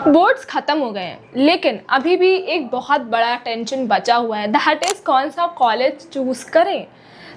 Boards खत्म हो गए हैं, लेकिन अभी भी एक बहुत बड़ा टेंशन बचा हुआ है, दैट इज कौन सा कॉलेज चूज करें।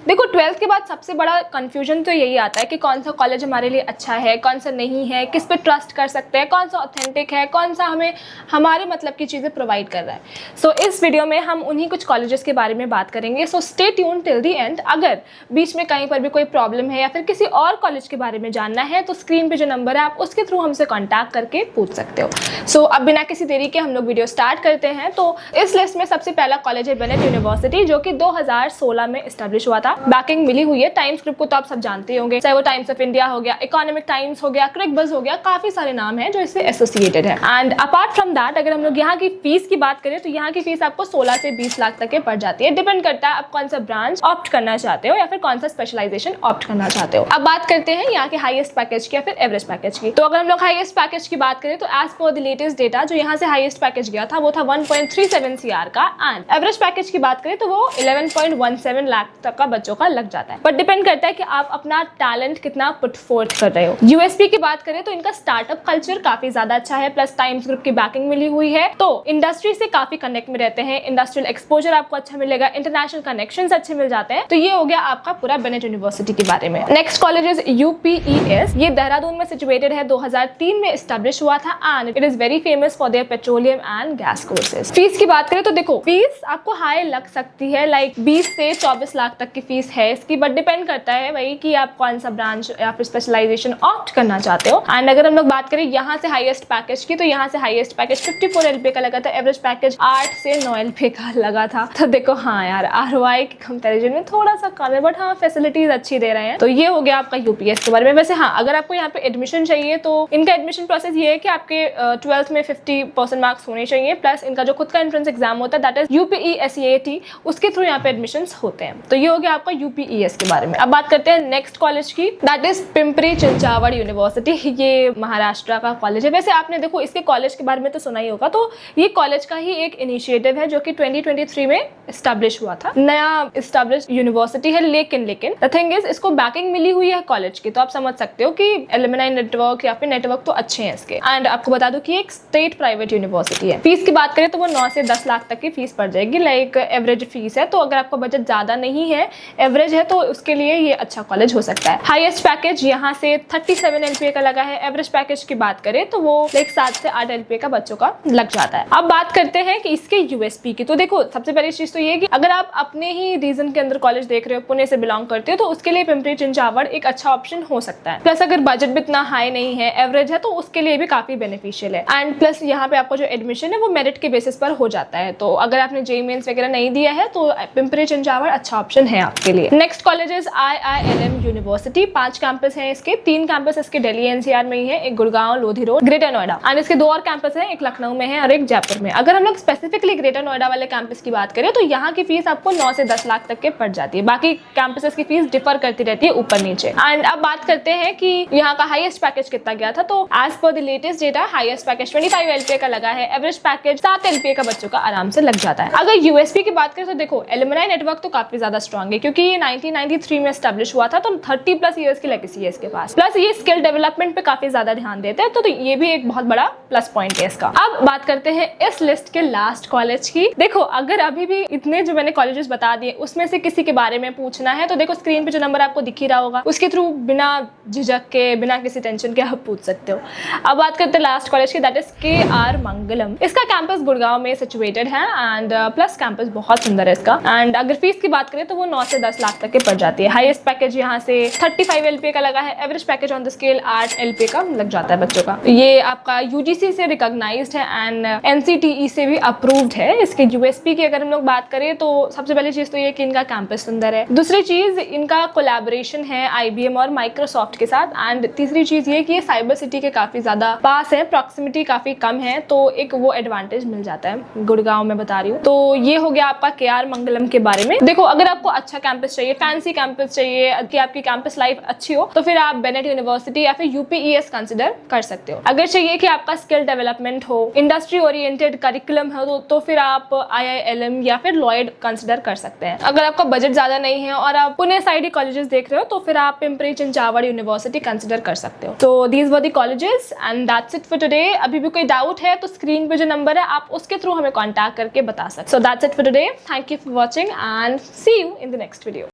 देखो 12th के बाद सबसे बड़ा कंफ्यूजन तो यही आता है कि कौन सा कॉलेज हमारे लिए अच्छा है, कौन सा नहीं है, किस पे ट्रस्ट कर सकते हैं, कौन सा ऑथेंटिक है, कौन सा हमें हमारे मतलब की चीज़ें प्रोवाइड कर रहा है। सो इस वीडियो में हम उन्हीं कुछ कॉलेजेस के बारे में बात करेंगे। So stay tune till the and. अगर बीच में कहीं पर भी कोई प्रॉब्लम है या फिर किसी और कॉलेज के बारे में जानना है तो स्क्रीन पर जो नंबर है आप उसके थ्रू हमसे कॉन्टैक्ट करके पूछ सकते हो। सो अब बिना किसी देरी के हम लोग वीडियो स्टार्ट करते हैं। तो इस लिस्ट में सबसे पहला कॉलेज है बेनेट यूनिवर्सिटी, जो कि 2016 में एस्टेब्लिश हुआ था। बैकिंग मिली हुई है टाइम्स ग्रुप को, तो आप सब जानते होंगे, चाहे वो टाइम्स ऑफ इंडिया हो गया, इकोनॉमिक टाइम्स हो गया, क्रिक बज़ हो गया, काफी सारे नाम हैं जो इससे एसोसिएटेड है। एंड अपार्ट फ्रॉम दैट अगर हम लोग यहाँ की फीस की बात करें तो यहाँ की फीस आपको 16 से 20 लाख तक के पड़ जाती है। डिपेंड करता है आप कौन सा ब्रांच ऑप्ट करना चाहते हो या फिर कौन सा स्पेशलाइजेशन ऑप्ट करना चाहते हो। अब बात करते हैं यहाँ के हाईएस्ट पैकेज की या फिर एवरेज पैकेज की। तो अगर हम लोग हाईएस्ट पैकेज की बात करें तो as per the latest data जो यहाँ से हाईएस्ट पैकेज गया था वो था 1.37 CR का। एंड एवरेज पैकेज की बात करें तो वो 11.17 लाख तक का बच्चों का लग जाता है। बट डिपेंड करता है कि आप अपना टैलेंट कितना पुट फोर्थ कर रहे हो। यूएसपी की बात करें तो इनका स्टार्टअप कल्चर काफी ज्यादा अच्छा है, प्लस टाइम्स ग्रुप की बैकिंग मिली हुई है, तो इंडस्ट्री से काफी कनेक्ट में रहते हैं, इंडस्ट्रियल एक्सपोजर आपको अच्छा मिलेगा, इंटरनेशनल कनेक्शंस अच्छे मिल जाते हैं। तो ये हो गया आपका पूरा बेनेट यूनिवर्सिटी के बारे में। Next college is UPES. ये देहरादून में सिचुएटेड है, 2003 में एस्टेब्लिश हुआ था and it is very famous for their petroleum and gas courses. Fees की बात करें तो देखो फीस आपको हाई लग सकती है, लाइक 20 से 24 लाख तक की फीस है इसकी, बट डिपेंड करता है वही कि आप कौन सा ब्रांच या फिर स्पेशलाइजेशन ऑप्ट करना चाहते हो। एंड अगर हम लोग बात करें यहाँ से हाईएस्ट पैकेज की तो यहाँ से हाईएस्ट पैकेज 54 LPA का लगा था, एवरेज पैकेज 8 से 9 LPA का लगा था। तो देखो हाँ यार ROI के कंपैरिजन में थोड़ा सा कम है, बट हाँ फैसिलिटीज अच्छी दे रहे हैं। तो ये हो गया आपका यूपीएस के बारे में। वैसे हाँ अगर आपको यहाँ पे एडमिशन चाहिए तो इनका एडमिशन प्रोसेस ये है कि आपके 12th में 50% मार्क्स होने चाहिए, प्लस इनका जो खुद का एंट्रेंस एग्जाम होता है दैट इज UPE-SEAT, उसके थ्रू यहाँ पे एडमिशन होते हैं। तो ये हो गया आपका यूपीईएस के बारे में। अब बात करते हैं नेक्स्ट कॉलेज की, दैट इज पिंपरी चिंचावड़ यूनिवर्सिटी। ये महाराष्ट्र का कॉलेज है। वैसे आपने देखो इसके कॉलेज के बारे में तो सुना ही होगा, तो ये कॉलेज का ही एक इनिशिएटिव है जो कि 2023 में एस्टेब्लिश हुआ था। नया एस्टेब्लिश यूनिवर्सिटी है, लेकिन द थिंग इज इसको बैकिंग मिली हुई है कॉलेज की, तो आप समझ सकते हो कि एलुमनाई नेटवर्क या फिर नेटवर्क तो अच्छे हैं इसके। एंड आपको बता दूं कि एक स्टेट प्राइवेट यूनिवर्सिटी है। फीस की बात करें तो वो 9 से 10 लाख तक की फीस पड़ जाएगी, लाइक एवरेज फीस है। तो अगर आपका बजट ज्यादा नहीं है, एवरेज है, तो उसके लिए ये अच्छा कॉलेज हो सकता है। हाईएस्ट पैकेज यहाँ से 37 LPA का लगा है। एवरेज पैकेज की बात करें तो वो लाइक 7 से 8 LPA का बच्चों का लग जाता है। अब बात करते हैं कि इसके यूएसपी की। तो देखो सबसे पहली चीज तो ये कि अगर आप अपने ही रीजन के अंदर कॉलेज देख रहे हो, पुणे से बिलोंग करते हो, तो उसके लिए पिंपरी चिंचावड़ एक अच्छा ऑप्शन हो सकता है। प्लस अगर बजट भी इतना हाई नहीं है, एवरेज है, तो उसके लिए भी काफी बेनिफिशियल है। एंड प्लस यहाँ पे आपका जो एडमिशन है वो मेरिट के बेसिस पर हो जाता है। तो अगर आपने जेईई मेंस वगैरह नहीं दिया है तो पिंपरी चिंचावड़ अच्छा ऑप्शन है आपके लिए। Next college is IILM university. 5 campus हैं इसके, 3 कैंपस इसके दिल्ली NCR में ही है, एक Gurgaon, Lodhi road, greater Noida. And इसके 2 और कैंपस हैं, एक लखनऊ में है और एक जयपुर में। अगर हम लोग स्पेसिफिकली ग्रेटर नोएडा वाले कैंपस की बात करें तो यहाँ की फीस आपको 9 से 10 लाख तक के पड़ जाती है। बाकी कैंपसेस की फीस डिफर करती रहती है ऊपर नीचे। एंड अब बात करते हैं कि यहाँ का हाईएस्ट पैकेज कितना गया था। तो as per the latest data highest package 25 LPA का लगा है, एवरेज पैकेज 7 LPA का बच्चों का आराम से लग जाता है। अगर यूएसपी की बात करें तो देखो एलुमनाई नेटवर्क तो काफी ज्यादा स्ट्रॉन्ग है, क्योंकि ये 1993 में एस्टेब्लिश हुआ था, तो 30+ ईयर्स की लेगेसी है इसके पास। प्लस ये स्किल डेवलपमेंट पे काफी ज्यादा ध्यान देते हैं, तो ये भी एक बहुत बड़ा प्लस पॉइंट है इसका। अब बात करते हैं इस लिस्ट के लास्ट कॉलेज की। देखो अगर अभी भी इतने जो मैंने कॉलेजेस बता दिए उसमें से किसी के बारे में पूछना है तो देखो स्क्रीन पे जो नंबर आपको दिख ही रहा होगा, उसके थ्रू बिना झिझक के, बिना किसी टेंशन के आप पूछ सकते हो। अब बात करते हैं लास्ट कॉलेज की, दैट इज KR मंगलम। इसका कैंपस गुड़गांव में सिचुएटेड है एंड प्लस कैंपस बहुत सुंदर है इसका। एंड अगर फीस की बात करें तो वो 9 से 10 लाख तक के पड़ जाती है। हाईएस्ट पैकेज यहाँ से 35 LPA का लगा है, average package on the scale 8 LPA का लग जाता है बच्चों का। ये आपका UGC से रिकॉग्नाइज्ड है एंड NCTE से भी अप्रूव्ड है। इसके यूएसपी की अगर हम लोग बात करें तो सबसे पहली चीज तो ये कि इनका कैंपस सुंदर है। दूसरी चीज इनका कोलैबोरेशन है IBM और माइक्रोसॉफ्ट के साथ। एंड तीसरी चीज ये कि ये साइबर सिटी के काफी ज्यादा पास है, प्रॉक्सिमिटी काफी कम है, तो एक वो एडवांटेज मिल जाता है। गुड़गांव में बता रही हूँ। तो ये हो गया आपका KR मंगलम के बारे में। देखो अगर आपको अच्छा कैंपस चाहिए, फैंसी कैंपस चाहिए कि आपकी कैंपस लाइफ अच्छी हो, तो फिर आप बेनेट यूनिवर्सिटी या फिर UPES कंसिडर कर सकते हो। अगर चाहिए कि आपका स्किल डेवलपमेंट हो, इंडस्ट्री ओरिएंटेड करिकुलम हो, तो फिर आप IILM या फिर लॉयड कंसिडर कर सकते हैं। अगर आपका बजट ज्यादा नहीं है और आप पुणे साइड कॉलेजेस देख रहे हो, तो फिर आप पिंपरी चिंचवड़ यूनिवर्सिटी कंसिडर कर सकते हो। तो these were the colleges and that's it for today. अभी भी कोई डाउट है तो स्क्रीन पे जो नंबर है आप उसके थ्रू हमें कॉन्टैक्ट करके बता सकते हो। So that's it for today. Thank you for watching and see you in the next video.